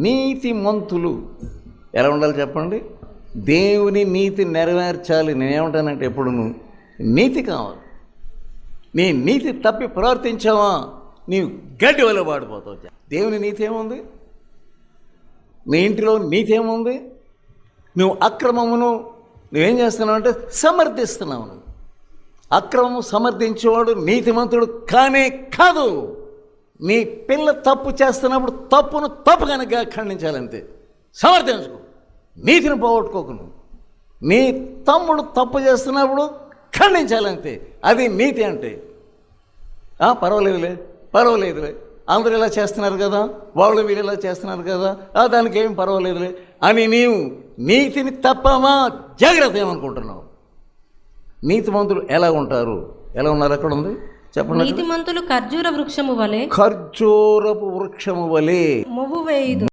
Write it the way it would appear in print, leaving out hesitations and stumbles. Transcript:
నీతిమంతులు ఎలా ఉండాలి చెప్పండి? దేవుని నీతి నెరవేర్చాలి. నేనేమంటానంటే ఎప్పుడు నీతి కావాలి. నీ నీతి తప్పి ప్రవర్తించావా నీవు గడ్డి వల్ల పాడిపోతావు. దేవుని నీతి ఏముంది? నీ ఇంటిలో నీతి ఏముంది? నువ్వు అక్రమమును నువ్వేం చేస్తున్నావు అంటే సమర్థిస్తున్నావు. నువ్వు అక్రమము సమర్థించేవాడు నీతిమంతుడు కానే కాదు. నీ పిల్ల తప్పు చేస్తున్నప్పుడు తప్పును తప్పుగానే ఖండించాలంతే. సమర్థించుకో, నీతిని పోగొట్టుకోకు. నువ్వు నీ తమ్ముడు తప్పు చేస్తున్నప్పుడు ఖండించాలంతే. అది నీతి అంటే. పర్వాలేదులే అందరూ ఇలా చేస్తున్నారు కదా, వాళ్ళు వీళ్ళు ఇలా చేస్తున్నారు కదా, దానికి ఏం పర్వాలేదులే అని నీవు నీతిని తప్పమా జాగ్రత్త ఏమనుకుంటున్నావు? నీతిమంతులు ఎలా ఉంటారు? ఎలా ఉన్నారు? అక్కడ ఉంది చెప్పండి. నీతిమంతులు ఖర్జూర వృక్షము వలె ఖర్జూరపు వృక్షము వలె మొవ్వు వేయుదు.